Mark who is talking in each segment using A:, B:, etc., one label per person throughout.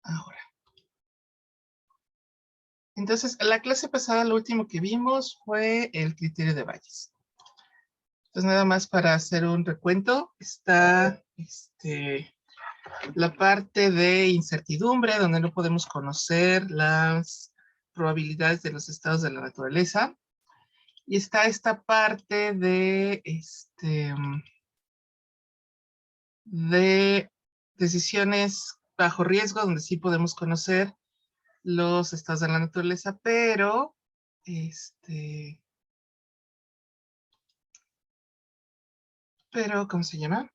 A: Ahora. Entonces, la clase pasada lo último que vimos fue el criterio de Bayes. Entonces, nada más para hacer un recuento, está la parte de incertidumbre, donde no podemos conocer las probabilidades de los estados de la naturaleza. Y está esta parte de decisiones bajo riesgo, donde sí podemos conocer los estados de la naturaleza, pero ¿cómo se llama?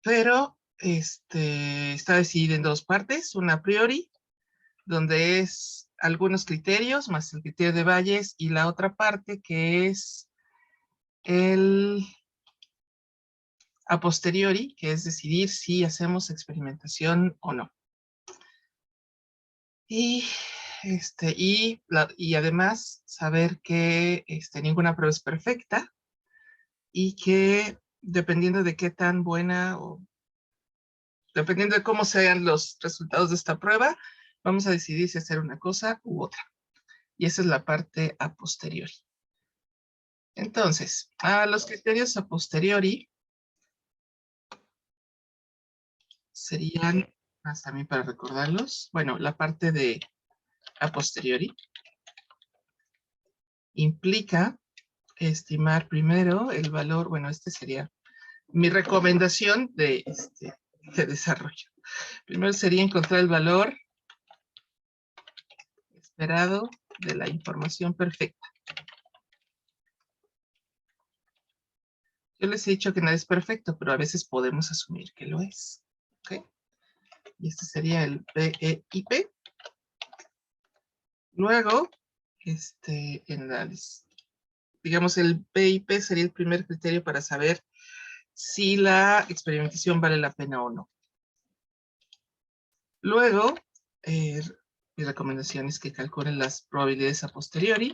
A: Pero está decidida en dos partes, una a priori, donde es algunos criterios, más el criterio de Bayes, y la otra parte que es el a posteriori, que es decidir si hacemos experimentación o no. Y, y además saber que ninguna prueba es perfecta y que dependiendo de qué tan buena o dependiendo de cómo sean los resultados de esta prueba, vamos a decidir si hacer una cosa u otra. Y esa es la parte a posteriori. Entonces, a los criterios a posteriori serían, más también para recordarlos, bueno, la parte de a posteriori implica estimar primero el valor, bueno, sería mi recomendación de desarrollo. Primero sería encontrar el valor esperado de la información perfecta. Yo les he dicho que nada es perfecto, pero a veces podemos asumir que lo es. ¿Ok? Y este sería el BIP. Luego, digamos, el BIP sería el primer criterio para saber si la experimentación vale la pena o no. Luego, mi recomendación es que calculen las probabilidades a posteriori,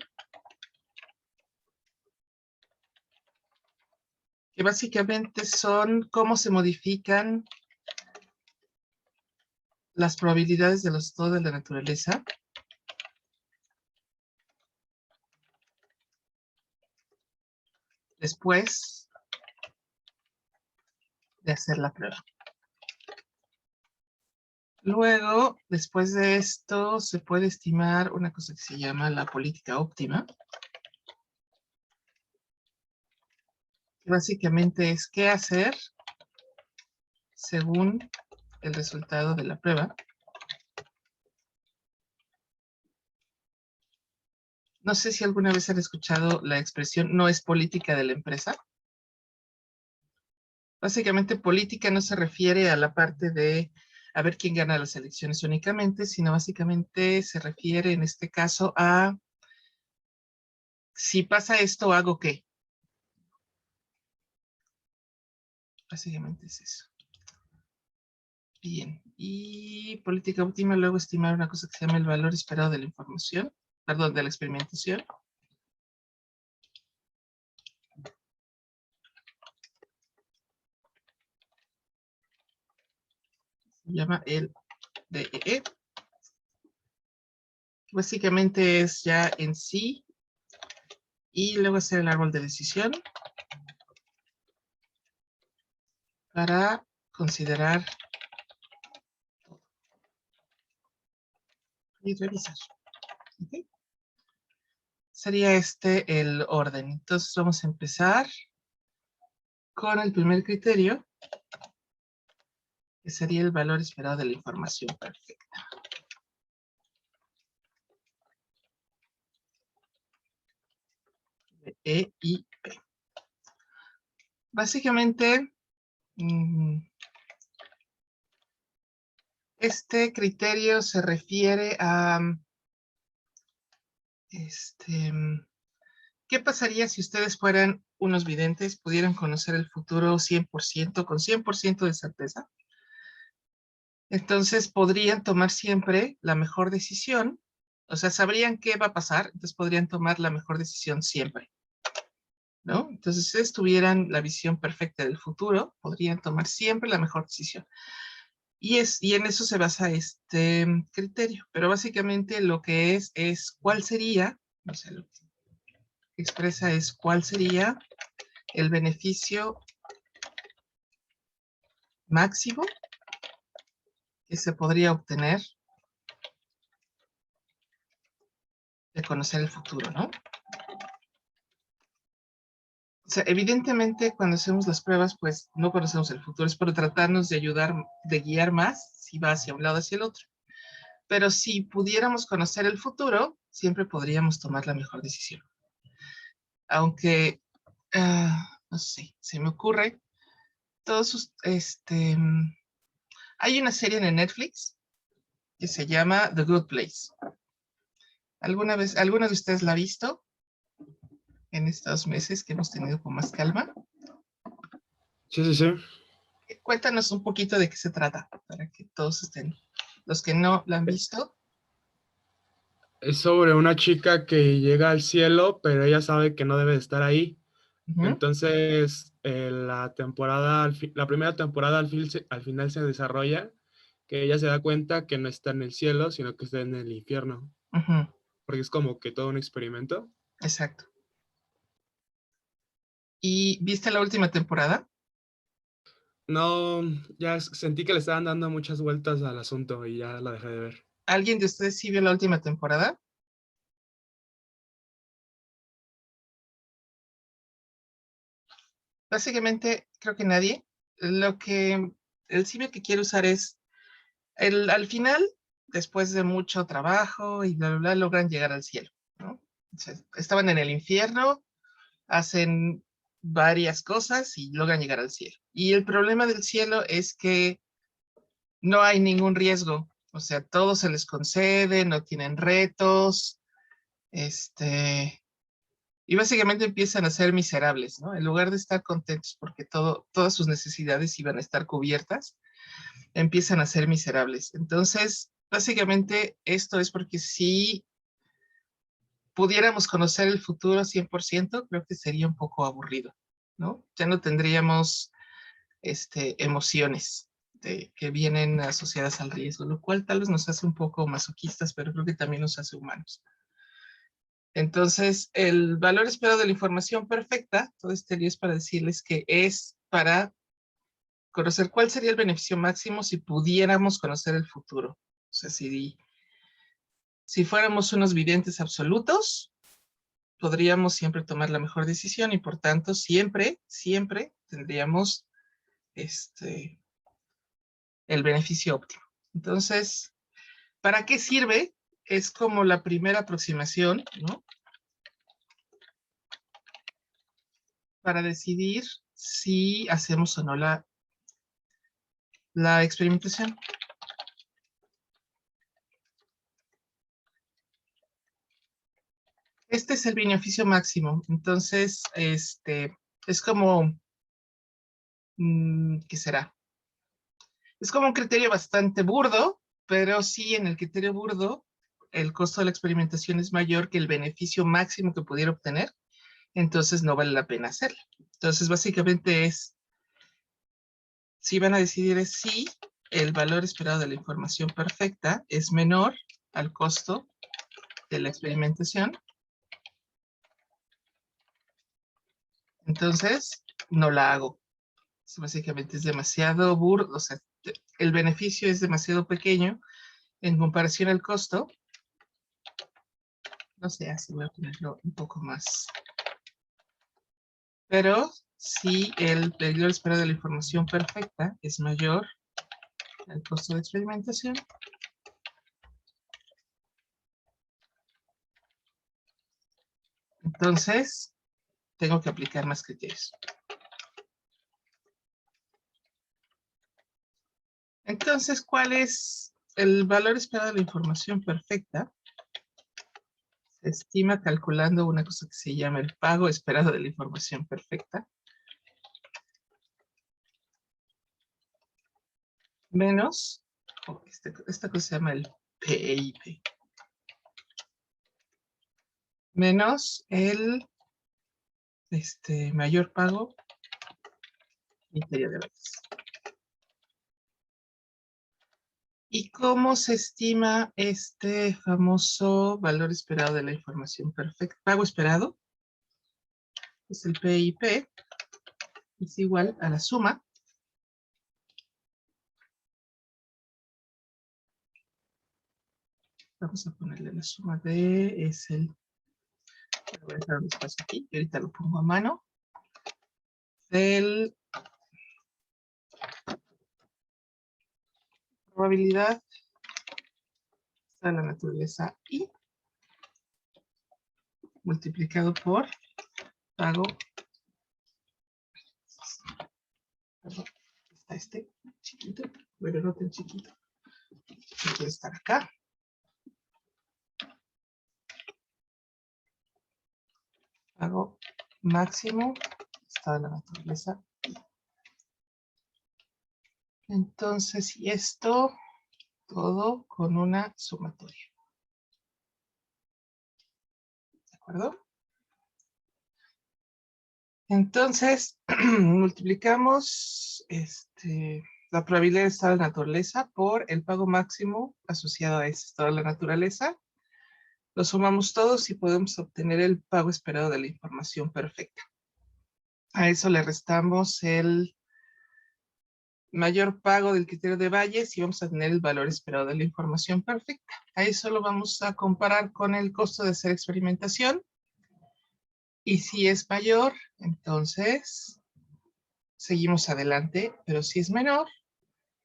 A: que básicamente son cómo se modifican las probabilidades de los estados de la naturaleza después de hacer la prueba. Luego, después de esto, se puede estimar una cosa que se llama la política óptima, que básicamente es qué hacer según el resultado de la prueba. No sé si alguna vez han escuchado la expresión no es política de la empresa. Básicamente, política no se refiere a la parte de a ver quién gana las elecciones únicamente, sino básicamente se refiere en este caso a si pasa esto, ¿hago qué? Básicamente es eso. Bien, y política óptima, luego estimar una cosa que se llama el valor esperado de la información, perdón, de la experimentación. Se llama el DEE. Básicamente es ya en sí, y luego hacer el árbol de decisión para considerar y revisar. ¿Okay? Sería el orden. Entonces vamos a empezar con el primer criterio, que sería el valor esperado de la información perfecta. E y P. Básicamente, este criterio se refiere a ¿qué pasaría si ustedes fueran unos videntes, pudieran conocer el futuro 100%, con 100% de certeza? Entonces podrían tomar siempre la mejor decisión, o sea, sabrían qué va a pasar, entonces podrían tomar la mejor decisión siempre. ¿no? Entonces, si ustedes tuvieran la visión perfecta del futuro, podrían tomar siempre la mejor decisión. Y en eso se basa este criterio. Pero básicamente lo que es cuál sería, o sea, lo que expresa es cuál sería el beneficio máximo que se podría obtener de conocer el futuro, ¿no? O sea, evidentemente cuando hacemos las pruebas, pues no conocemos el futuro, es por tratarnos de ayudar, de guiar más si va hacia un lado o hacia el otro. Pero si pudiéramos conocer el futuro, siempre podríamos tomar la mejor decisión. Aunque, no sé, se me ocurre, hay una serie en Netflix que se llama The Good Place. ¿Alguna de ustedes la ha visto en estos meses que hemos tenido con más calma?
B: Sí, sí, sí.
A: Cuéntanos un poquito de qué se trata, para que todos estén, los que no la han visto.
B: Es sobre una chica que llega al cielo, pero ella sabe que no debe de estar ahí.
A: Ujú,
B: Entonces, la temporada, la primera temporada al final se desarrolla que ella se da cuenta que no está en el cielo, sino que está en el infierno,
A: ujú,
B: porque es como que todo un experimento.
A: exacto. ¿Y viste la última temporada?
B: No, ya sentí que le estaban dando muchas vueltas al asunto y ya la dejé de ver.
A: ¿Alguien de ustedes sí vio la última temporada? Básicamente, creo que nadie. El símil que quiero usar es, al final, después de mucho trabajo y bla, bla, bla, logran llegar al cielo, ¿no? O sea, estaban en el infierno, hacen varias cosas y logran llegar al cielo. Y el problema del cielo es que no hay ningún riesgo, o sea, todo se les concede, no tienen retos, y básicamente empiezan a ser miserables, ¿no? En lugar de estar contentos porque todas sus necesidades iban a estar cubiertas, empiezan a ser miserables. Entonces, básicamente esto es porque si pudiéramos conocer el futuro 100%, creo que sería un poco aburrido, ¿no? Ya no tendríamos emociones que vienen asociadas al riesgo, lo cual tal vez nos hace un poco masoquistas, pero creo que también nos hace humanos. Entonces, el valor esperado de la información perfecta, todo este lío es para decirles que es para conocer cuál sería el beneficio máximo si pudiéramos conocer el futuro. O sea, si fuéramos unos videntes absolutos, podríamos siempre tomar la mejor decisión y por tanto siempre, siempre tendríamos el beneficio óptimo. Entonces, ¿para qué sirve? Es como la primera aproximación, ¿no? Para decidir si hacemos o no la experimentación. Este es el beneficio máximo. Entonces, es como, ¿qué será? Es como un criterio bastante burdo, pero sí en el criterio burdo, el costo de la experimentación es mayor que el beneficio máximo que pudiera obtener, entonces no vale la pena hacerlo. Entonces, básicamente si van a decidir es si el valor esperado de la información perfecta es menor al costo de la experimentación, entonces no la hago. Básicamente es demasiado burdo, o sea, el beneficio es demasiado pequeño en comparación al costo. No sé, así voy a ponerlo un poco más. Pero si el valor esperado de la información perfecta es mayor al costo de experimentación, entonces tengo que aplicar más criterios. Entonces, ¿cuál es el valor esperado de la información perfecta? Se estima calculando una cosa que se llama el pago esperado de la información perfecta, menos, esta cosa se llama el PIP, menos el mayor pago criterio de valles. ¿Y cómo se estima este famoso valor esperado de la información perfecta? Pago esperado es el PIP, es igual a la suma vamos a ponerle la suma de, es el, voy a dejar un espacio aquí, y ahorita lo pongo a mano, del probabilidad de la naturaleza I multiplicado por pago, perdón, está este chiquito, pero no tan chiquito, no puede estar acá. Pago máximo, estado de la naturaleza. Entonces, y esto todo con una sumatoria. ¿De acuerdo? Entonces, multiplicamos la probabilidad de estado de la naturaleza por el pago máximo asociado a ese estado de la naturaleza. Lo sumamos todos y podemos obtener el pago esperado de la información perfecta. A eso le restamos el mayor pago del criterio de valles y vamos a tener el valor esperado de la información perfecta. A eso lo vamos a comparar con el costo de hacer experimentación. Y si es mayor, entonces seguimos adelante, pero si es menor,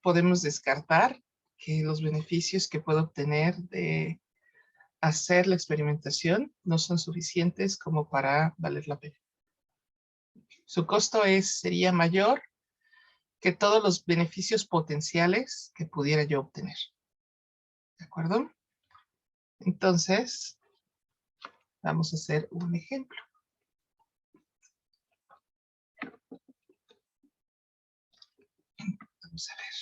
A: podemos descartar que los beneficios que puedo obtener de hacer la experimentación no son suficientes como para valer la pena. Su costo sería mayor que todos los beneficios potenciales que pudiera yo obtener. ¿De acuerdo? Entonces, vamos a hacer un ejemplo. Vamos a ver.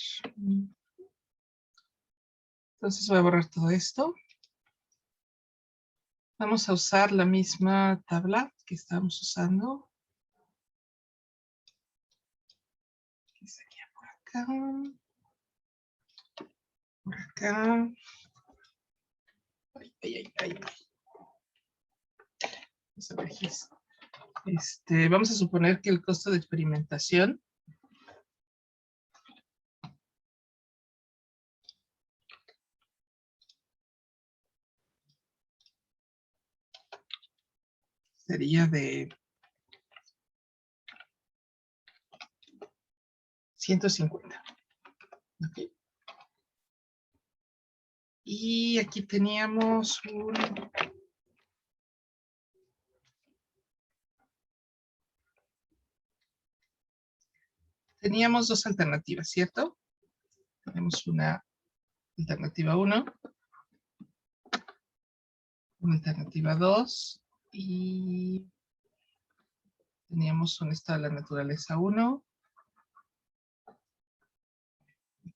A: Entonces voy a borrar todo esto. Vamos a usar la misma tabla que estábamos usando. Que sería por acá. Por acá. Ay. Vamos a ver aquí. Vamos a suponer que el costo de experimentación sería de 150. Okay. Y aquí teníamos teníamos dos alternativas, ¿cierto? Tenemos una alternativa 1, una alternativa 2 y teníamos un estado de la naturaleza 1.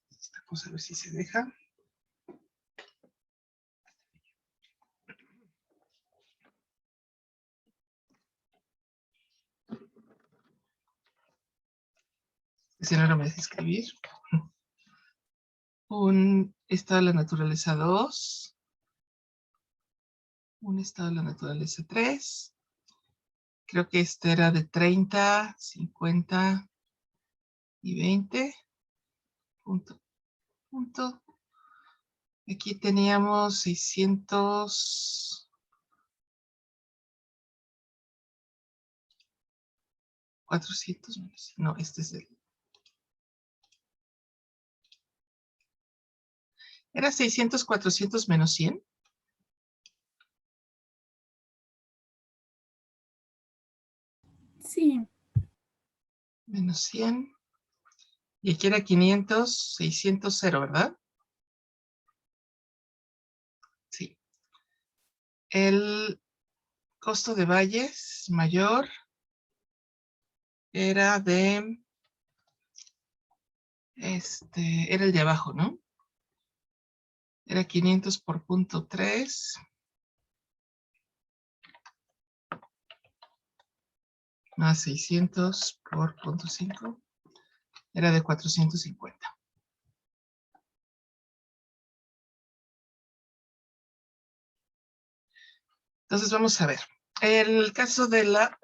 A: Esta cosa a ver si se deja. Si no, no me deja escribir. Un estado de la naturaleza 2. Un estado de la naturaleza 3. Creo que este era de 30, 50 y 20. Punto. Aquí teníamos 600. 400 menos. No, este es el. ¿Era 600, 400 menos 100?
C: Sí.
A: Menos 100. Y aquí era 500, 600, 0, ¿verdad? Sí. El costo de valles mayor era de, era el de abajo, ¿no? Era 500 por punto 3. más 600 por 0.5 era de 450. Entonces vamos a ver. En el caso de la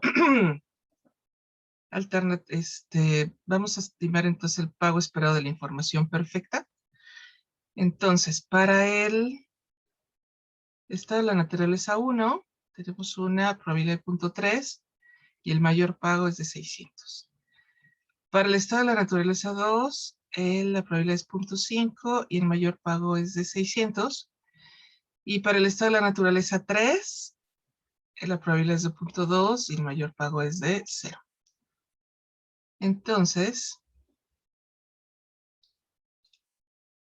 A: vamos a estimar entonces el pago esperado de la información perfecta. Entonces, para el estado de la naturaleza 1, tenemos una probabilidad de 0.3 y el mayor pago es de 600. Para el estado de la naturaleza 2, la probabilidad es 0.5 y el mayor pago es de 600. Y para el estado de la naturaleza 3, la probabilidad es de 0.2 y el mayor pago es de 0. Entonces,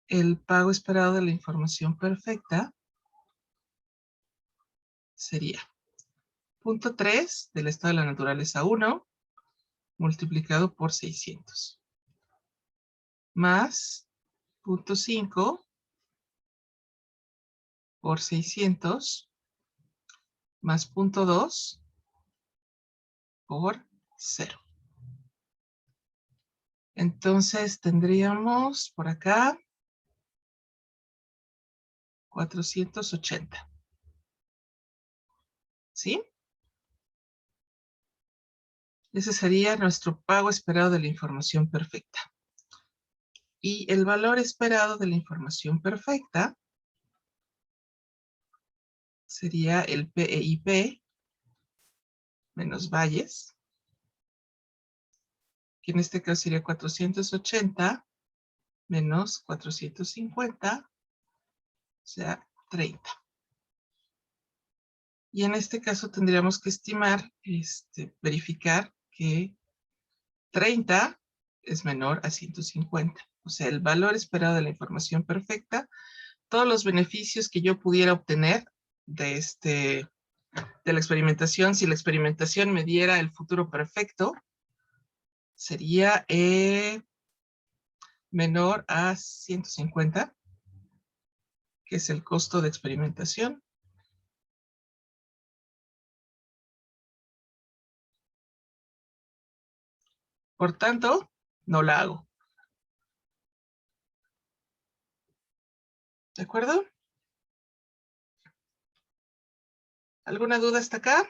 A: el pago esperado de la información perfecta sería 0.3 del estado de la naturaleza 1 multiplicado por 600 más 0.5 por 600 más 0.2 por 0. Entonces tendríamos por acá 480. ¿Sí? Ese sería nuestro pago esperado de la información perfecta. Y el valor esperado de la información perfecta sería el PEIP menos valles, que en este caso sería 480 menos 450, o sea, 30. Y en este caso tendríamos que estimar, verificar que 30 es menor a 150. O sea, el valor esperado de la información perfecta, todos los beneficios que yo pudiera obtener de la experimentación, si la experimentación me diera el futuro perfecto, sería menor a 150, que es el costo de experimentación. Por tanto, no la hago. ¿De acuerdo? ¿Alguna duda hasta acá?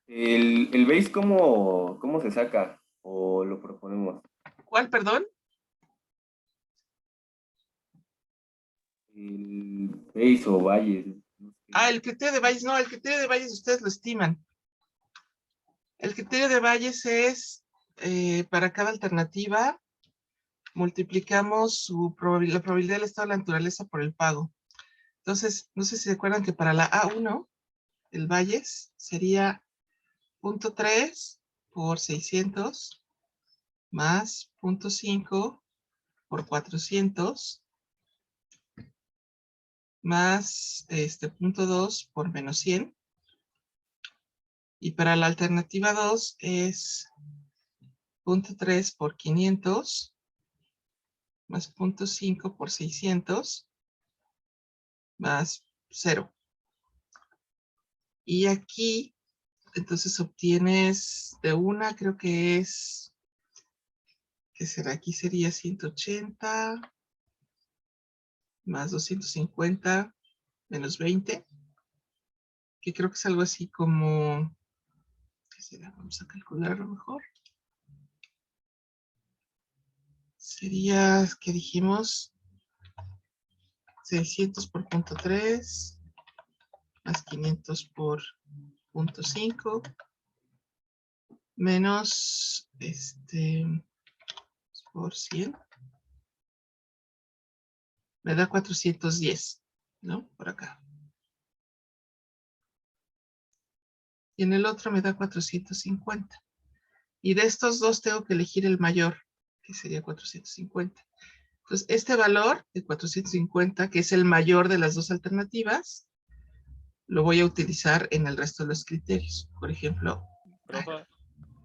C: ¿El base cómo se saca? ¿O lo proponemos?
A: ¿Cuál, perdón?
C: El base o valles. No sé.
A: Ah, el criterio de Bayes. No, el criterio de Bayes ustedes lo estiman. El criterio de Bayes es, para cada alternativa, multiplicamos la probabilidad del estado de la naturaleza por el pago. Entonces, no sé si se acuerdan que para la A1, el Bayes sería 0.3 por 600 más 0.5 por 400 más 0.2 por menos 100. Y para la alternativa 2 es 0.3 por 500 más 0.5 por 600 más 0. Y aquí, entonces obtienes de una, creo que es, ¿qué será? Aquí sería 180 más 250 menos 20, que creo que es algo así como, ¿qué será? Vamos a calcularlo mejor. Sería, ¿qué dijimos? 600 por 0.3 más 500 por 0.5 menos por 100 me da 410, ¿no? Por acá. Y en el otro me da 450. Y de estos dos tengo que elegir el mayor, que sería 450. Entonces, este valor de 450, que es el mayor de las dos alternativas, lo voy a utilizar en el resto de los criterios. Por ejemplo,
D: Profe,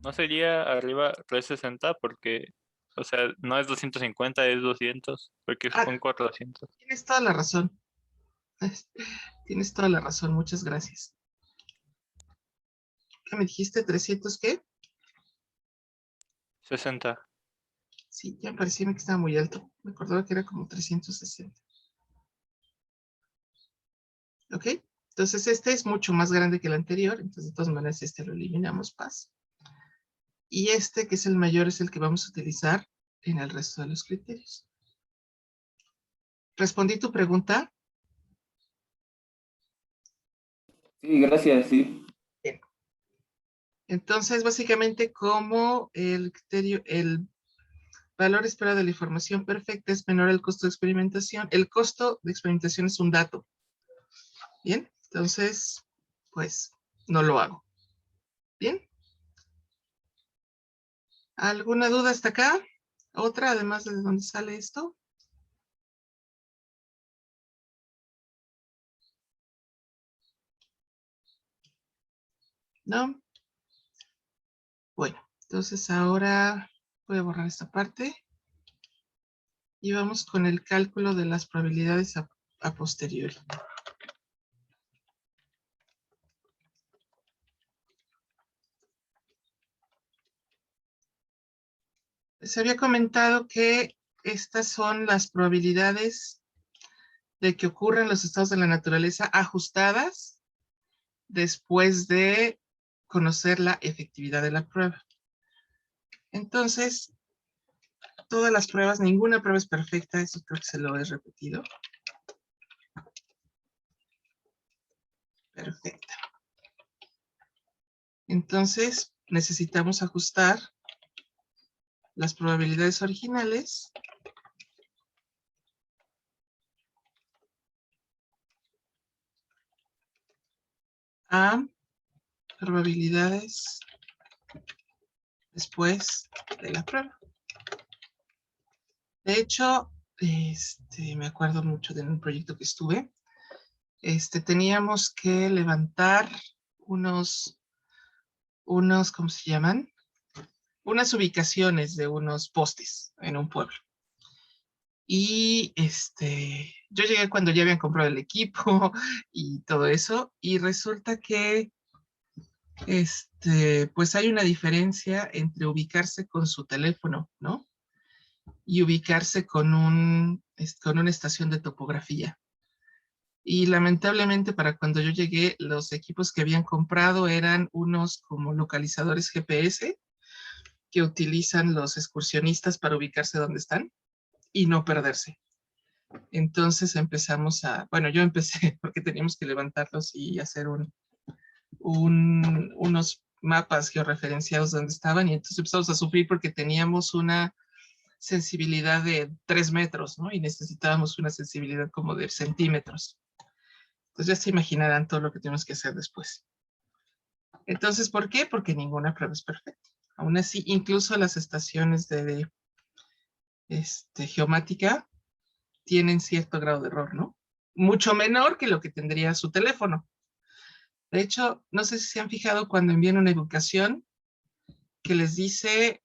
D: ¿no sería arriba 360 porque, o sea, no es 250, es 200, porque son 400?
A: tienes toda la razón. Tienes toda la razón, muchas gracias. ¿Qué me dijiste? ¿300 qué?
D: 60.
A: Sí, ya me parecía que estaba muy alto. Me acordaba que era como 360. ¿Ok? Entonces este es mucho más grande que el anterior. Entonces de todas maneras este lo eliminamos, paz. Y este, que es el mayor, es el que vamos a utilizar en el resto de los criterios. ¿Respondí tu pregunta?
C: Sí, gracias, sí.
A: Bien. Entonces, básicamente, como el criterio, el valor esperado de la información perfecta es menor al costo de experimentación, el costo de experimentación es un dato. Bien, entonces, pues, no lo hago. Bien. ¿Alguna duda hasta acá? ¿Otra, además de dónde sale esto? ¿No? Bueno, entonces ahora voy a borrar esta parte. Y vamos con el cálculo de las probabilidades a posteriori. Les había comentado que estas son las probabilidades de que ocurran los estados de la naturaleza ajustadas después de conocer la efectividad de la prueba. Entonces, todas las pruebas, ninguna prueba es perfecta, eso creo que se lo he repetido. Perfecta. Entonces, necesitamos ajustar las probabilidades originales a probabilidades después de la prueba. De hecho, me acuerdo mucho de un proyecto que estuve. Teníamos que levantar unos, ¿cómo se llaman? Unas ubicaciones de unos postes en un pueblo. Y yo llegué cuando ya habían comprado el equipo y todo eso, y resulta que pues hay una diferencia entre ubicarse con su teléfono, ¿no? Y ubicarse con una estación de topografía. Y lamentablemente para cuando yo llegué, los equipos que habían comprado eran unos como localizadores GPS que utilizan los excursionistas para ubicarse donde están y no perderse. Entonces bueno, yo empecé porque teníamos que levantarlos y hacer unos mapas georreferenciados donde estaban, y entonces empezamos a sufrir porque teníamos una sensibilidad de 3 metros, ¿no? Y necesitábamos una sensibilidad como de centímetros. Entonces ya se imaginarán todo lo que tenemos que hacer después. Entonces, ¿por qué? Porque ninguna prueba es perfecta. Aún así, incluso las estaciones de geomática tienen cierto grado de error, ¿no? Mucho menor que lo que tendría su teléfono. De hecho, no sé si se han fijado cuando envían una ubicación que les dice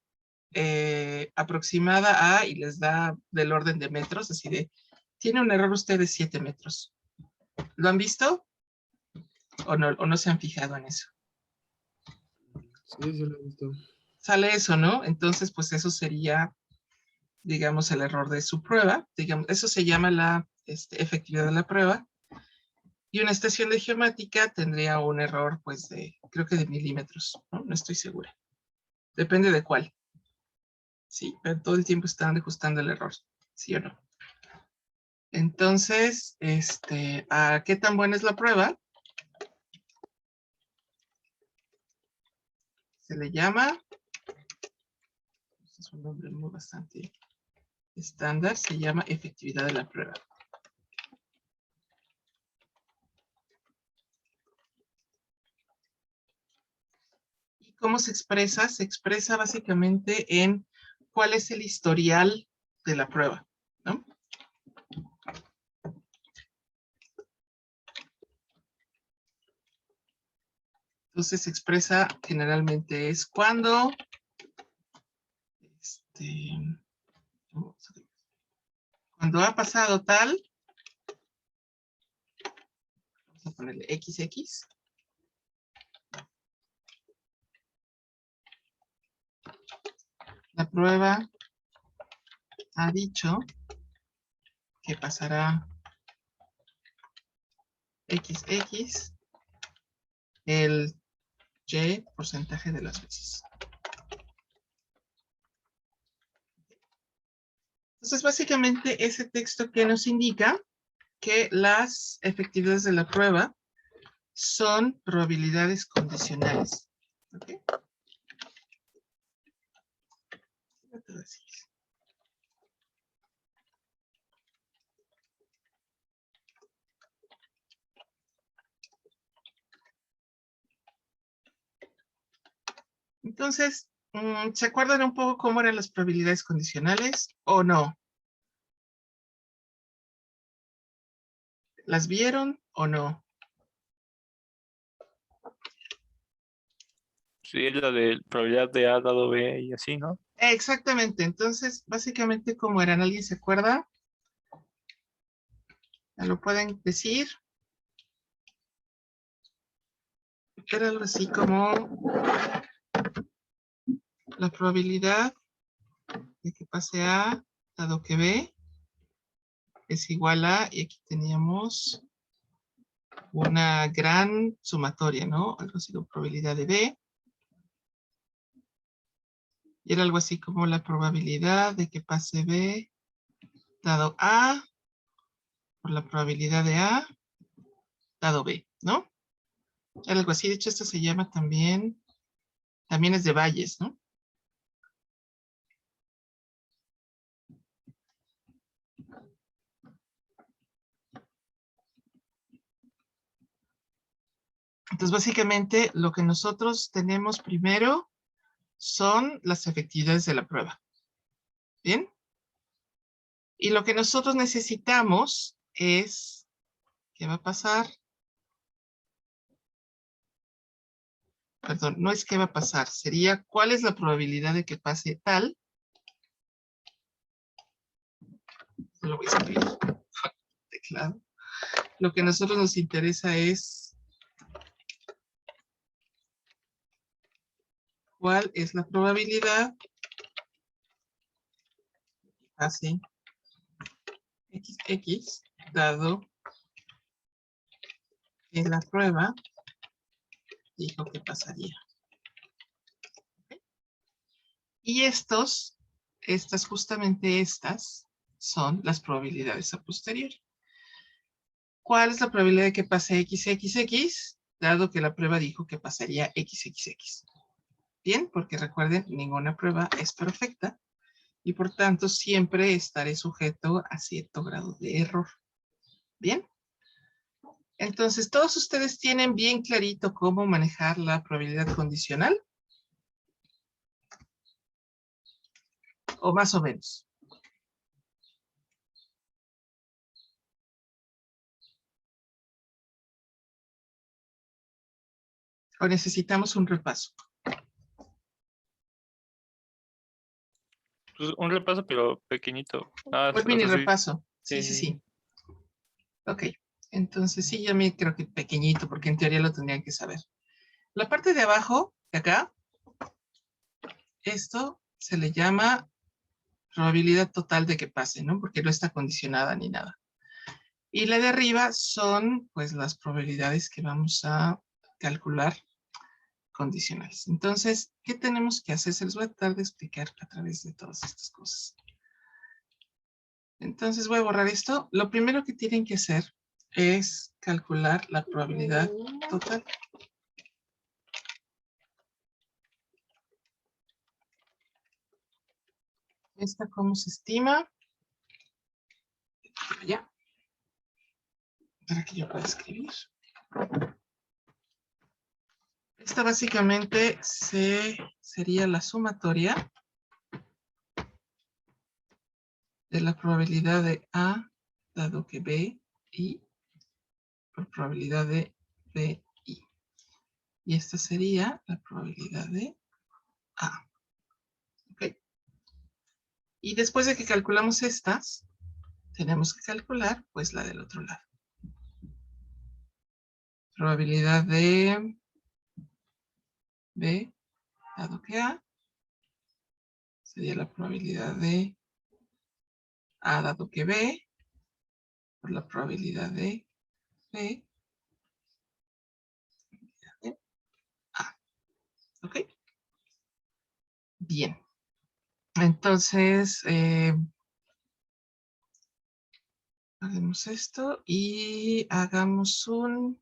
A: aproximada a, y les da del orden de metros, así de, tiene un error usted de 7 metros. ¿Lo han visto? ¿O no se han fijado en eso?
B: Sí, sí lo he visto.
A: Sale eso, ¿no? Entonces, pues eso sería, digamos, el error de su prueba. Digamos, eso se llama la efectividad de la prueba. Y una estación de geomática tendría un error, pues, creo que de milímetros, ¿no? No estoy segura. Depende de cuál. Sí, pero todo el tiempo están ajustando el error, ¿sí o no? Entonces, ¿a qué tan buena es la prueba? Se le llama, es un nombre muy bastante estándar, se llama efectividad de la prueba. ¿Y cómo se expresa? Se expresa básicamente en cuál es el historial de la prueba, ¿no? Entonces se expresa generalmente es cuando cuando ha pasado tal, vamos a ponerle XX, prueba ha dicho que pasará XX el Y porcentaje de las veces. Entonces, básicamente, ese texto que nos indica que las efectividades de la prueba son probabilidades condicionales. ¿Okay? Entonces, ¿se acuerdan un poco cómo eran las probabilidades condicionales o no? ¿Las vieron o no?
D: Sí, es la de probabilidad de A dado B y así, ¿no?
A: Exactamente. Entonces, básicamente, ¿cómo eran? ¿Alguien se acuerda? ¿Me lo pueden decir? Era algo así como la probabilidad de que pase A dado que B es igual a, y aquí teníamos una gran sumatoria, ¿no? Algo así como probabilidad de B. Y era algo así como la probabilidad de que pase B dado A por la probabilidad de A dado B, ¿no? Era algo así. De hecho, esto se llama también es de Bayes, ¿no? Entonces, básicamente, lo que nosotros tenemos primero son las efectividades de la prueba. ¿Bien? Y lo que nosotros necesitamos es, ¿qué va a pasar? Perdón, no es qué va a pasar, sería cuál es la probabilidad de que pase tal. Lo voy a escribir. Teclado. Lo que a nosotros nos interesa es cuál es la probabilidad de que pase XX dado que la prueba dijo que pasaría. Y justamente estas son las probabilidades a posteriori. ¿Cuál es la probabilidad de que pase XXX? Dado que la prueba dijo que pasaría XXX. Bien, porque recuerden, ninguna prueba es perfecta y por tanto siempre estaré sujeto a cierto grado de error. Bien. Entonces, ¿todos ustedes tienen bien clarito cómo manejar la probabilidad condicional? ¿O más o menos? ¿O necesitamos un repaso?
D: Pues un repaso, pero pequeñito. Ah,
A: Un
D: o
A: mini
D: sea, sí.
A: repaso.
D: Sí,
A: Sí. Ok. Entonces, sí, yo me creo que pequeñito, porque en teoría lo tendrían que saber. La parte de abajo, de acá, esto se le llama probabilidad total de que pase, ¿no? Porque no está condicionada ni nada. Y la de arriba son, pues, las probabilidades que vamos a calcular condicionales. Entonces, ¿qué tenemos que hacer? Se les voy a tratar de explicar a través de todas estas cosas. Entonces, voy a borrar esto. Lo primero que tienen que hacer es calcular la probabilidad total. ¿Esta cómo se estima? Ya. Para que yo pueda escribir. Esta básicamente sería la sumatoria de la probabilidad de A dado que B y por probabilidad de B I. Y esta sería la probabilidad de A. ¿Ok? Y después de que calculamos estas, tenemos que calcular pues la del otro lado. Probabilidad de B dado que A sería la probabilidad de A dado que B, por la probabilidad de B, de A. ¿Ok? Bien. Entonces, hagamos esto y hagamos un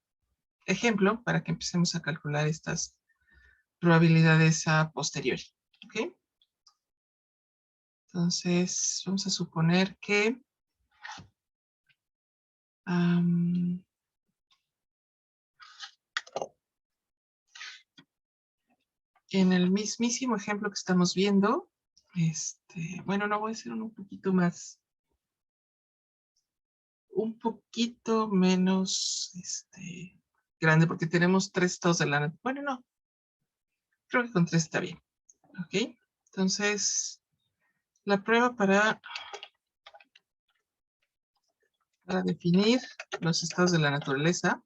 A: ejemplo para que empecemos a calcular estas probabilidades a posteriori. ¿Ok? Entonces, vamos a suponer que en el mismísimo ejemplo que estamos viendo, bueno, no voy a hacer uno un poquito menos, grande, porque tenemos 3 estados de la... Bueno, no, creo que con 3 está bien. Ok, entonces, la prueba para definir los estados de la naturaleza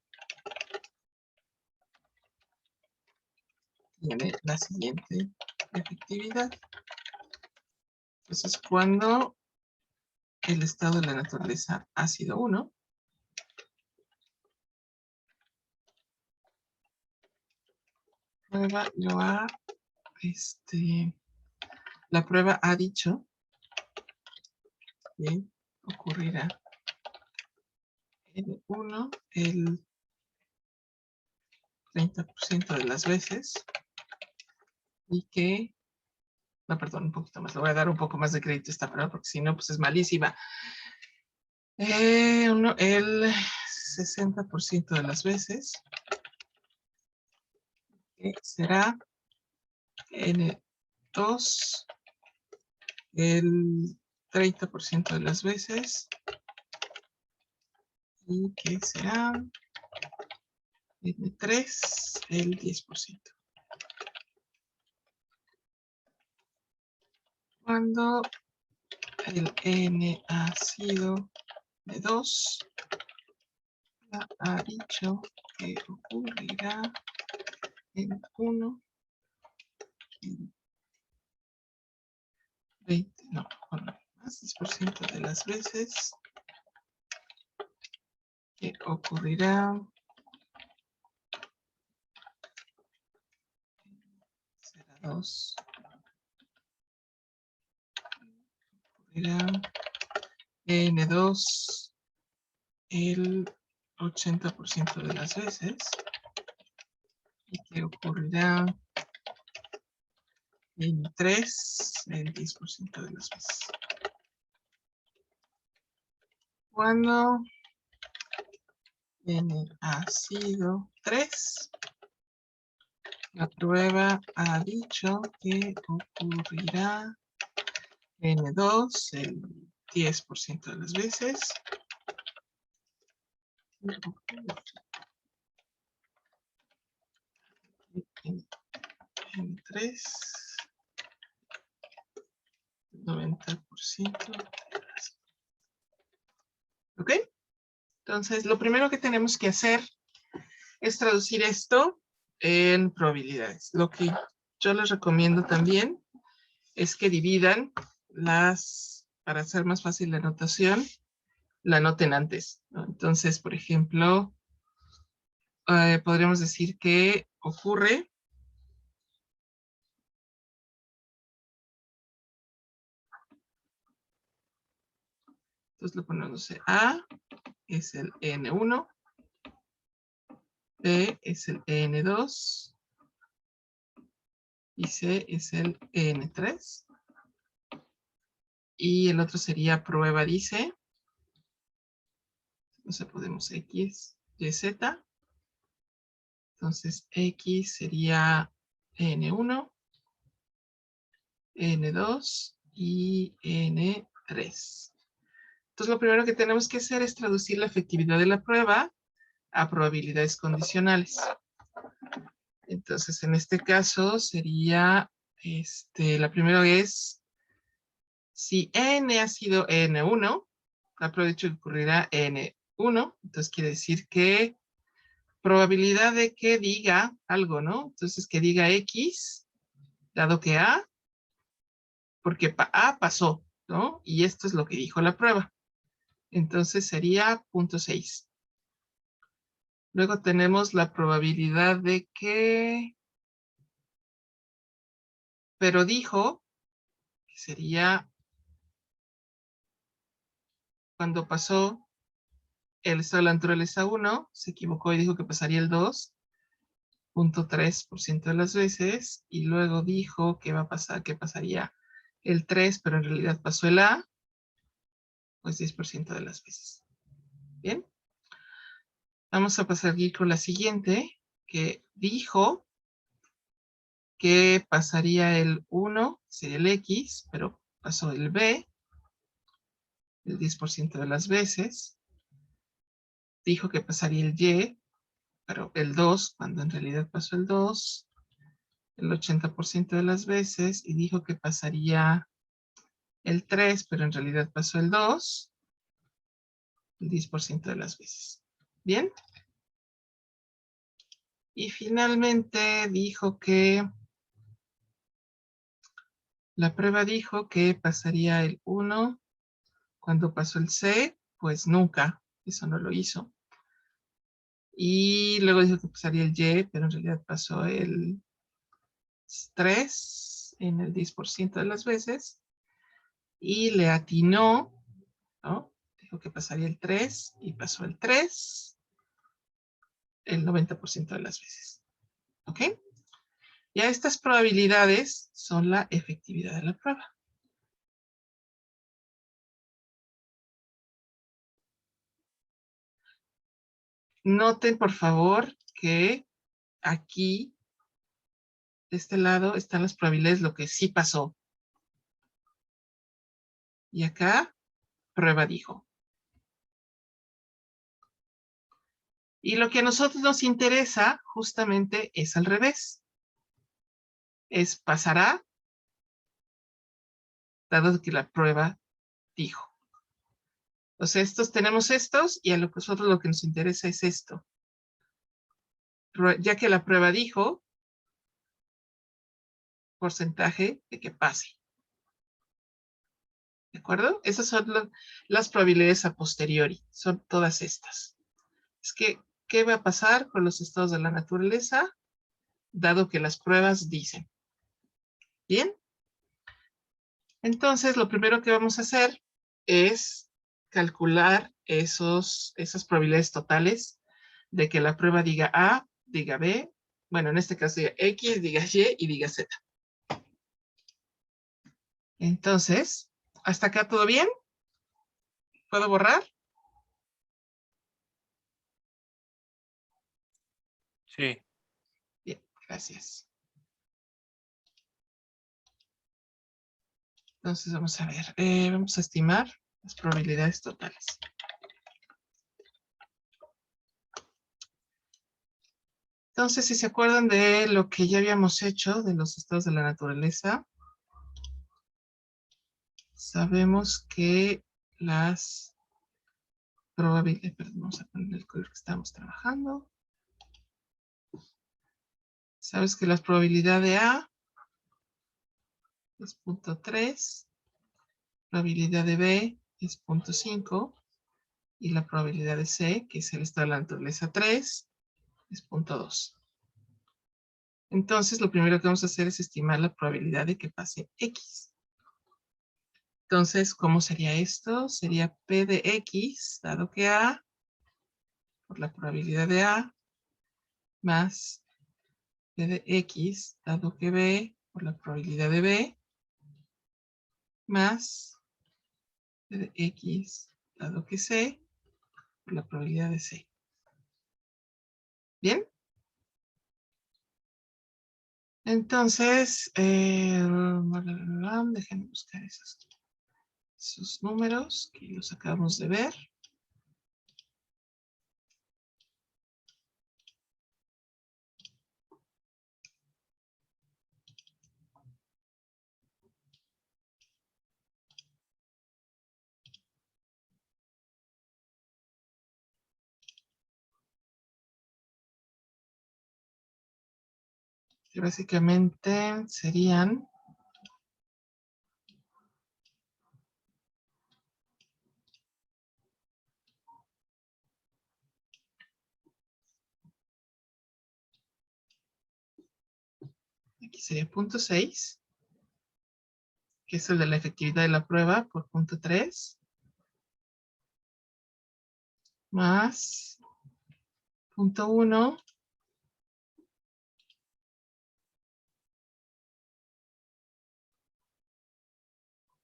A: tiene la siguiente efectividad. Entonces, cuando el estado de la naturaleza ha sido 1, prueba lo ha, la prueba ha dicho que ocurrirá en 1 el 30% de las veces y que, no, perdón, un poquito más, le voy a dar un poco más de crédito a esta prueba porque si no, pues es malísima. El 60% de las veces que será N2 el 30% de las veces y que será N3 el 10%. Cuando el N ha sido de 2, ha dicho que ocurrirá en 1, 20, no, más 10% de las veces que ocurrirá será 2, ocurrirá N2 el 80% de las veces y que ocurrirá N3 el 10% de las veces. Cuando N ha sido 3, la prueba ha dicho que ocurrirá N2 el 10% de las veces. N3 90%. ¿Ok? Entonces, lo primero que tenemos que hacer es traducir esto en probabilidades. Lo que yo les recomiendo también es que dividan para hacer más fácil la notación, la anoten antes, ¿no? Entonces, por ejemplo, podríamos decir que ocurre entonces le ponemos A es el N1, B es el N2 y C es el N3. Y el otro sería prueba dice. Entonces podemos X, Y, Z. Entonces X sería N1, N2 y N3. Entonces lo primero que tenemos que hacer es traducir la efectividad de la prueba a probabilidades condicionales. Entonces en este caso sería, la primera es, si N ha sido N1, la prueba de hecho ocurrirá N1, entonces quiere decir que probabilidad de que diga algo, ¿no? Entonces que diga X, dado que A, porque A pasó, ¿no? Y esto es lo que dijo la prueba. Entonces sería 0.6. Luego tenemos la probabilidad de que... Pero dijo que sería cuando pasó el estado de la naturaleza 1, se equivocó y dijo que pasaría el 2.3% de las veces, y luego dijo que que pasaría el 3, pero en realidad pasó el A, pues 10% de las veces. Bien. Vamos a pasar aquí con la siguiente, que dijo que pasaría el 1, sería el X, pero pasó el B, el 10% de las veces. Dijo que pasaría el Y, pero el 2, cuando en realidad pasó el 2, el 80% de las veces, y dijo que pasaría el 3, pero en realidad pasó el 2, el 10% de las veces. ¿Bien? Y finalmente dijo que la prueba dijo que pasaría el 1 cuando pasó el C, pues nunca, eso no lo hizo. Y luego dijo que pasaría el Y, pero en realidad pasó el 3 en el 10% de las veces. Y le atinó, ¿no? Dijo que pasaría el 3 y pasó el 3 el 90% de las veces. ¿Ok? Ya estas probabilidades son la efectividad de la prueba. Noten, por favor, que aquí, de este lado, están las probabilidades, lo que sí pasó. Y acá, prueba dijo. Y lo que a nosotros nos interesa, justamente, es al revés. Es pasará, dado que la prueba dijo. O sea, tenemos estos, y a nosotros lo que nos interesa es esto. Ya que la prueba dijo, porcentaje de que pase. ¿De acuerdo? Esas son las probabilidades a posteriori. Son todas estas. Es que, ¿qué va a pasar con los estados de la naturaleza? Dado que las pruebas dicen. ¿Bien? Entonces, lo primero que vamos a hacer es calcular esas probabilidades totales de que la prueba diga A, diga B, bueno, en este caso diga X, diga Y y diga Z. Entonces, ¿hasta acá todo bien? ¿Puedo borrar?
D: Sí.
A: Bien, gracias. Entonces, vamos a ver. Vamos a estimar las probabilidades totales. Entonces, si se acuerdan de lo que ya habíamos hecho de los estados de la naturaleza, sabemos que las probabilidades, perdón, vamos a poner el color que estamos trabajando. Sabes que la probabilidad de A es 0.3, probabilidad de B es 0.5 y la probabilidad de C, que es el estado de la naturaleza 3, es 0.2. Entonces, lo primero que vamos a hacer es estimar la probabilidad de que pase X. Entonces, ¿cómo sería esto? Sería P de X, dado que A, por la probabilidad de A, más P de X, dado que B, por la probabilidad de B, más P de X, dado que C, por la probabilidad de C. ¿Bien? Entonces, déjenme buscar esos números que los acabamos de ver. Que básicamente serían sería 0.6, que es el de la efectividad de la prueba, por 0.3, más 0.1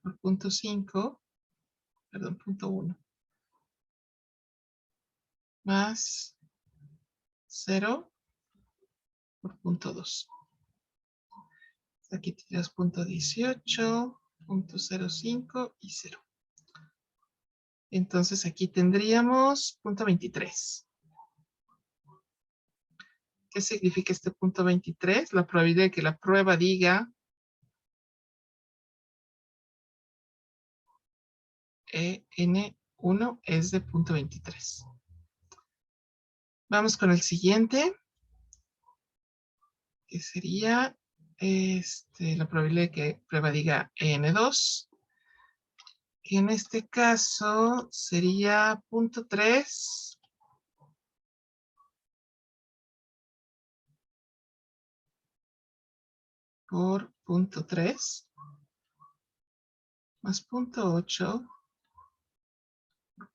A: por 0.5, perdón, 0.1, más 0 por 0.2. Aquí tendrías 0.18, 0.05 y 0. Entonces aquí tendríamos 0.23. ¿Qué significa este 0.23? La probabilidad de que la prueba diga N1 es de 0.23. Vamos con el siguiente, que sería la probabilidad de que prueba diga N2, que en este caso sería 0.3 por 0.3 más 0.8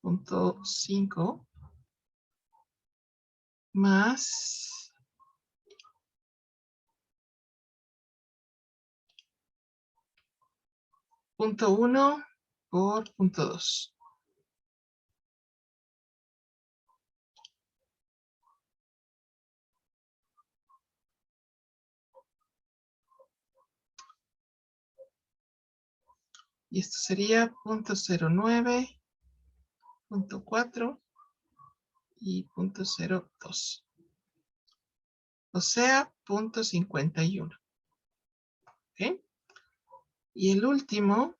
A: por 0.5 más 0.1 por 0.2. Y esto sería 0.09, 0.4 y 0.02. O sea, 0.51. ¿Ok? Y el último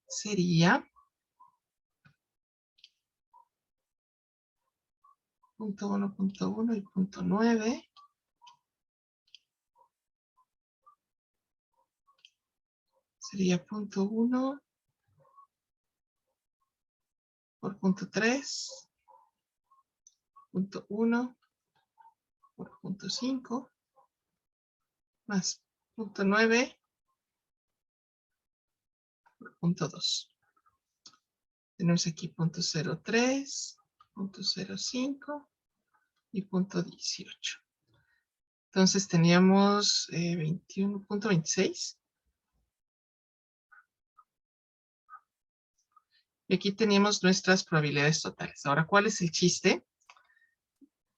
A: sería 0.1, 0.1 y 0.9. Sería 0.1 por 0.3, 0.1 por 0.5, más 0.9 por 0.2. Tenemos aquí 0.03, 0.05 y 0.18. Entonces teníamos 21.26. Y aquí teníamos nuestras probabilidades totales. Ahora, ¿cuál es el chiste?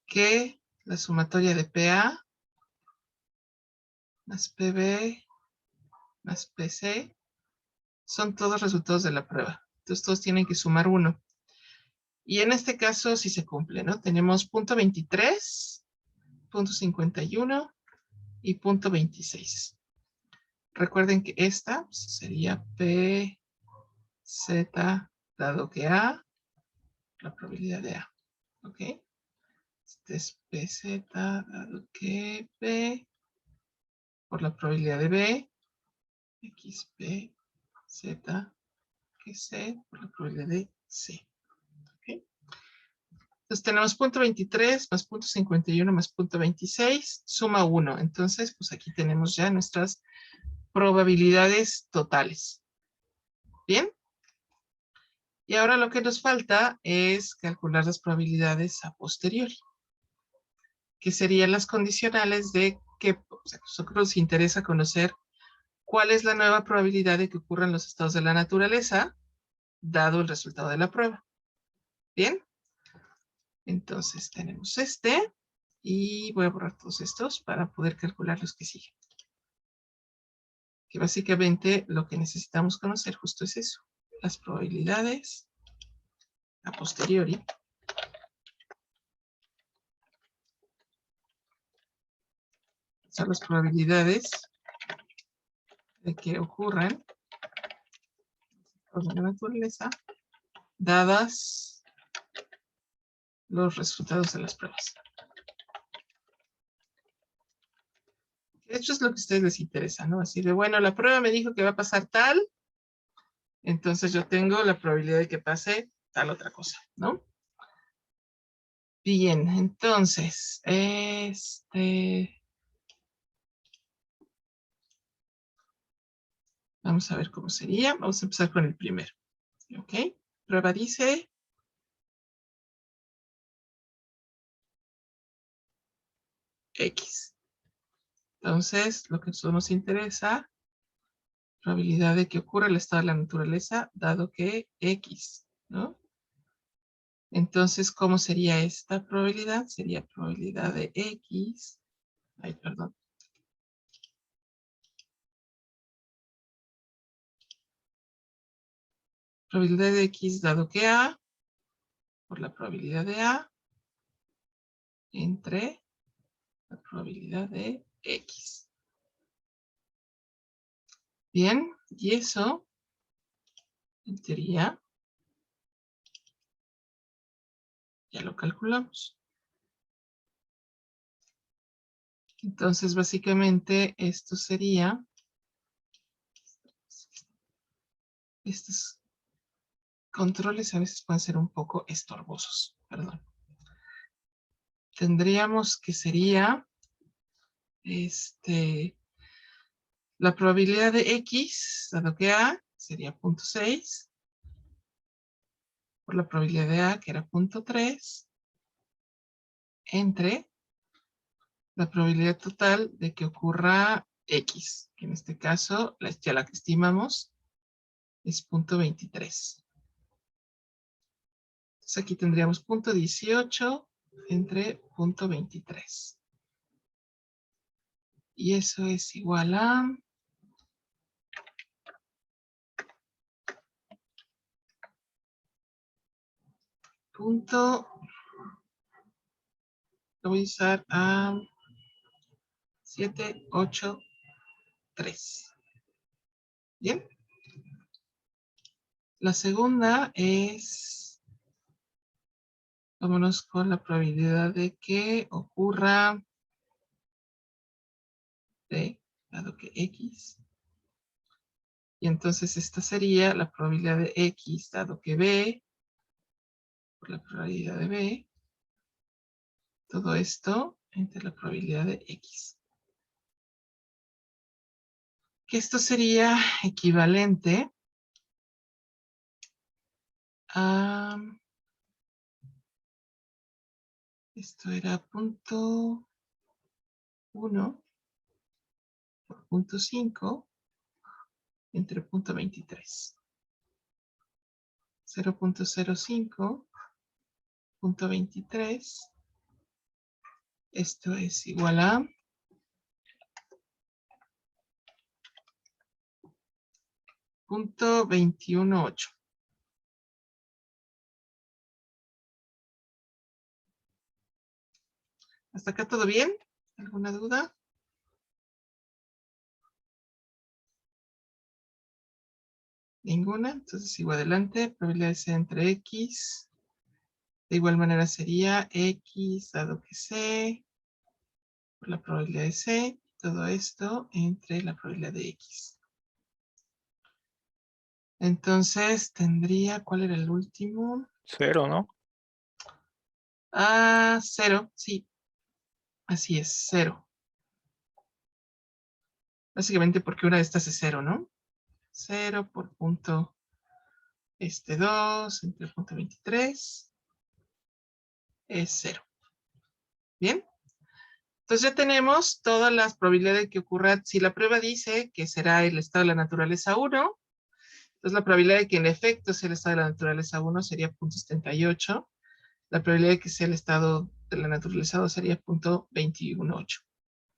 A: Que la sumatoria de PA más PB más PC son todos resultados de la prueba. Entonces todos tienen que sumar 1. Y en este caso sí se cumple, ¿no? Tenemos 0.23, 0.51 y 0.26. Recuerden que esta sería P, Z, dado que A, la probabilidad de A. ¿Ok? Este es PZ, dado que B, por la probabilidad de B, XP, Z, que C, por la probabilidad de C. ¿Ok? Entonces tenemos 0.23 más 0.51 más 0.26, suma 1. Entonces, pues aquí tenemos ya nuestras probabilidades totales. ¿Bien? Y ahora lo que nos falta es calcular las probabilidades a posteriori, que serían las condicionales de que a nosotros nos interesa conocer cuál es la nueva probabilidad de que ocurran los estados de la naturaleza, dado el resultado de la prueba. ¿Bien? Entonces tenemos este, y voy a borrar todos estos para poder calcular los que siguen. Que básicamente lo que necesitamos conocer justo es eso, las probabilidades a posteriori son las probabilidades de que ocurran en la naturaleza, dadas los resultados de las pruebas. De hecho es lo que a ustedes les interesa, ¿no? Así de, bueno, la prueba me dijo que va a pasar tal, entonces yo tengo la probabilidad de que pase tal otra cosa, ¿no? Bien, entonces, vamos a ver cómo sería. Vamos a empezar con el primero. ¿Ok? Prueba dice X. Entonces, lo que a nosotros nos interesa, probabilidad de que ocurra el estado de la naturaleza, dado que X, ¿no? Entonces, ¿cómo sería esta probabilidad? Sería probabilidad de X. Ay, perdón. Probabilidad de X dado que A, por la probabilidad de A, entre la probabilidad de X. Bien, y eso, en teoría, ya lo calculamos. Entonces, básicamente, esto sería, estos controles a veces pueden ser un poco estorbosos, perdón. Tendríamos que sería, la probabilidad de X, dado que A sería 0.6, por la probabilidad de A, que era 0.3, entre la probabilidad total de que ocurra X, que en este caso, ya la que estimamos, es 0.23. Entonces aquí tendríamos 0.18 entre 0.23. Y eso es igual a... Lo voy a usar a 783. Bien. La segunda es, vámonos con la probabilidad de que ocurra B, dado que X. Y entonces esta sería la probabilidad de X, dado que B, por la probabilidad de B. Todo esto entre la probabilidad de X. Que esto sería equivalente a... Esto era 0.1 por 0.5 entre 0.23. 0.05, 0.23. Esto es igual a 0.218. ¿Hasta acá todo bien? ¿Alguna duda? Ninguna. Entonces sigo adelante. Probabilidad de C entre X. De igual manera sería X dado que C por la probabilidad de C. Todo esto entre la probabilidad de X. Entonces tendría, ¿cuál era el último?
D: 0, ¿no?
A: Ah, 0, sí. Así es, 0. Básicamente porque una de estas es 0, ¿no? 0 por punto 2 entre punto 23 es 0. Bien. Entonces ya tenemos todas las probabilidades de que ocurra. Si la prueba dice que será el estado de la naturaleza 1, entonces la probabilidad de que en efecto sea el estado de la naturaleza 1 sería 0.78. La probabilidad de que sea el estado de la naturaleza 2 sería 0.218.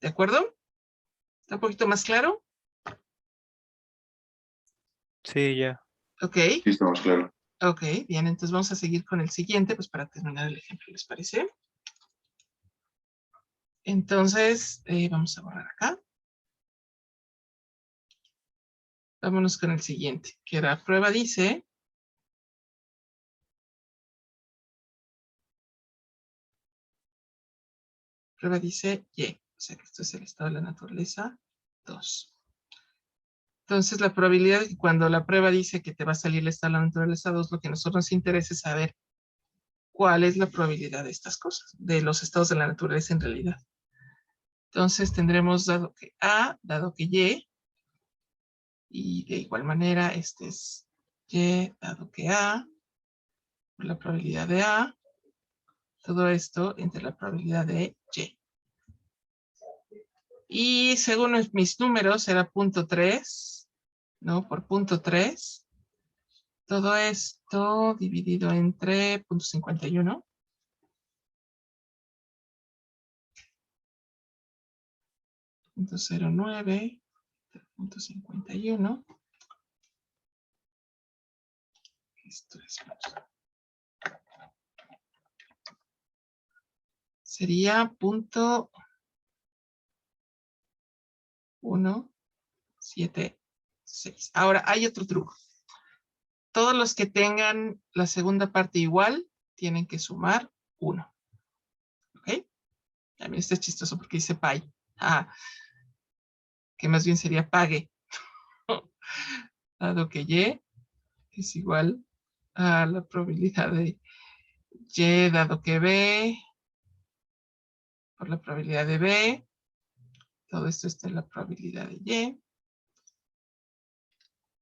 A: ¿De acuerdo? ¿Está un poquito más claro?
D: Sí, ya.
A: Ok.
C: Sí, estamos claro.
A: Ok, bien. Entonces vamos a seguir con el siguiente, pues para terminar el ejemplo, ¿les parece? Entonces, vamos a borrar acá. Vámonos con el siguiente, que la prueba dice... Prueba dice Y, o sea que esto es el estado de la naturaleza 2. Entonces la probabilidad de que cuando la prueba dice que te va a salir el estado de la naturaleza 2, lo que a nosotros nos interesa es saber cuál es la probabilidad de estas cosas, de los estados de la naturaleza en realidad. Entonces tendremos dado que A, dado que y de igual manera este es Y, dado que A, por la probabilidad de A, todo esto entre la probabilidad de Y. Y según mis números era 0.3, ¿no? Por 0.3. Todo esto dividido entre 0.51. .09, 0.51. Esto es... Sería 0.176. Ahora, hay otro truco. Todos los que tengan la segunda parte igual tienen que sumar 1. ¿Ok? También este es chistoso porque dice pay. Que más bien sería pague. Dado que Y es igual a la probabilidad de Y, dado que B, por la probabilidad de B. Todo esto está en la probabilidad de Y.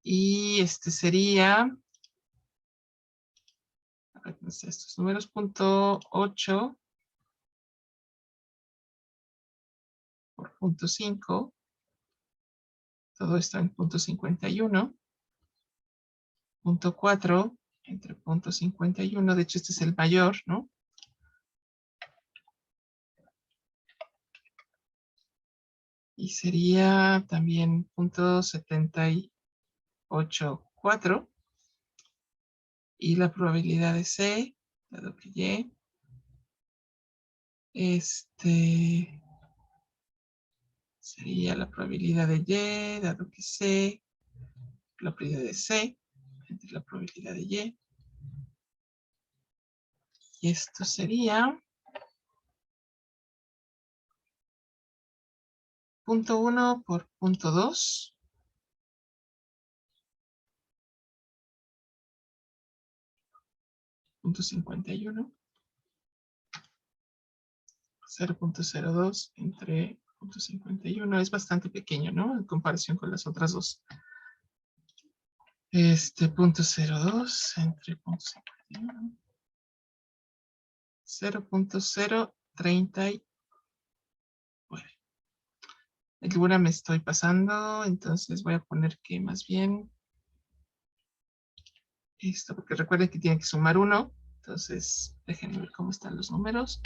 A: Y este sería, a ver, no sé, estos números, 0.8 por 0.5. Todo esto en 0.51. 0.4 entre 0.51. De hecho, este es el mayor, ¿no? Y sería también 0.784. Y la probabilidad de C, dado que Y, sería la probabilidad de Y, dado que C, la probabilidad de C, entre la probabilidad de Y. Y esto sería 0.1 por 0.2. 0.51. 0.02 entre 0.51. Es bastante pequeño, ¿no? En comparación con las otras dos. 0.02 entre 0.51. 0.039. Alguna me estoy pasando, entonces voy a poner que más bien esto, porque recuerden que tiene que sumar 1. Entonces, déjenme ver cómo están los números.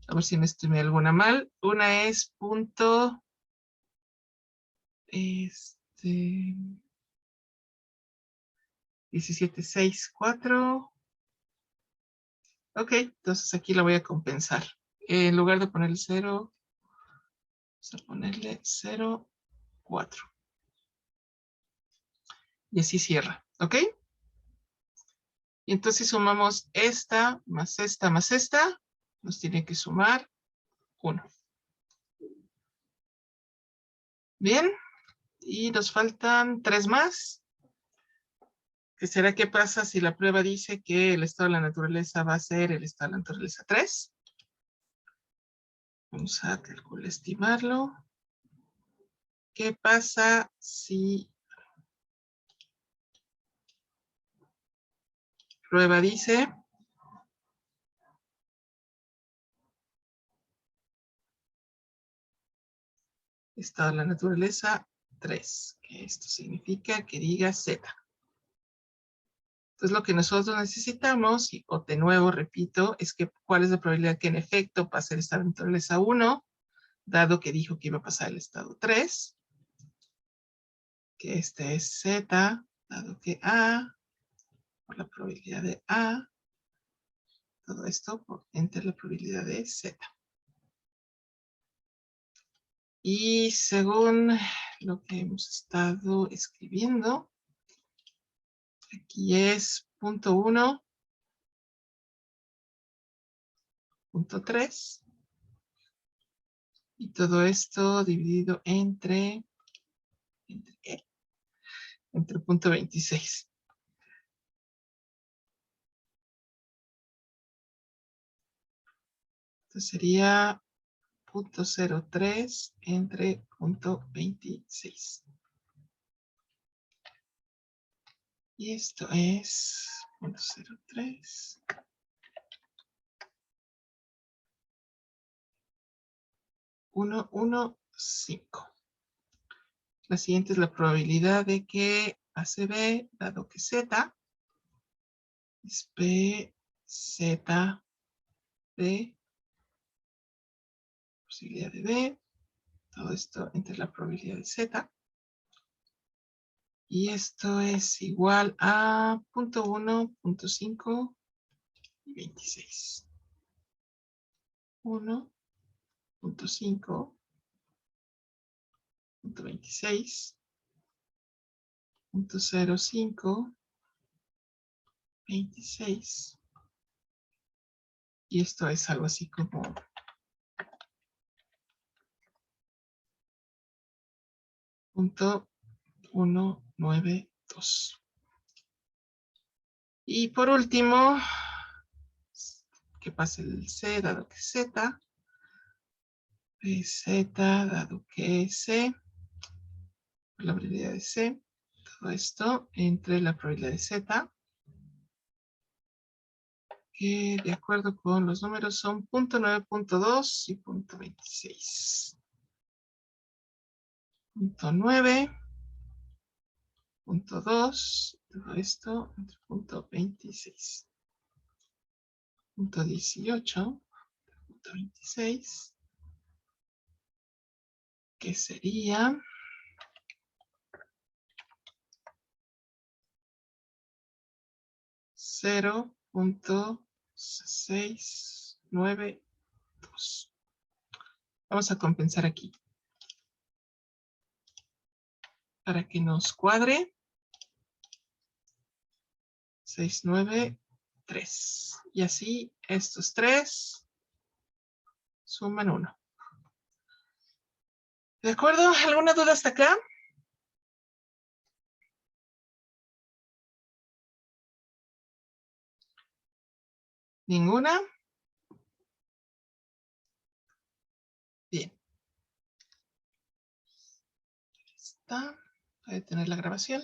A: A ver si me estimé alguna mal. Una es punto 1764. Ok, entonces aquí la voy a compensar. En lugar de ponerle 0, vamos a ponerle 0,4. Y así cierra, ¿ok? Y entonces sumamos esta, más esta, más esta. Nos tiene que sumar 1. Bien, y nos faltan 3 más. ¿Qué será qué pasa si la prueba dice que el estado de la naturaleza va a ser el estado de la naturaleza 3? Vamos a calcular, estimarlo. ¿Qué pasa si prueba dice estado de la naturaleza 3? Que esto significa que diga Z. Entonces lo que nosotros necesitamos, o de nuevo repito, es que cuál es la probabilidad que en efecto pase el estado de naturaleza 1, dado que dijo que iba a pasar el estado 3, que este es Z, dado que A, por la probabilidad de A, todo esto entre la probabilidad de Z. Y según lo que hemos estado escribiendo, aquí es 0.1, 0.3, y todo esto dividido entre 0.26. Entonces sería 0.03 entre 0.26. Y esto es 0.03. 1,15. La siguiente es la probabilidad de que ACB, dado que Z es P, Z, B, posibilidad de B, todo esto entre la probabilidad de Z. Y esto es igual a 0.1, 0.5 y 26. 1, 0.5, 0.26, 0.05, 26. Y esto es algo así como 0.192. Y por último, que pase el C, dado que Z, PZ, dado que C, la probabilidad de C, todo esto entre la probabilidad de Z, que de acuerdo con los números son 0.9, 0.2 y 0.26. 0.9, 0.2, todo esto entre 0.26. 0.18, 0.26, que sería 0.692. Vamos a compensar aquí para que nos cuadre. 693. Y así estos tres suman 1. ¿De acuerdo? ¿Alguna duda hasta acá? ¿Ninguna? Bien. Está. Voy a detener la grabación.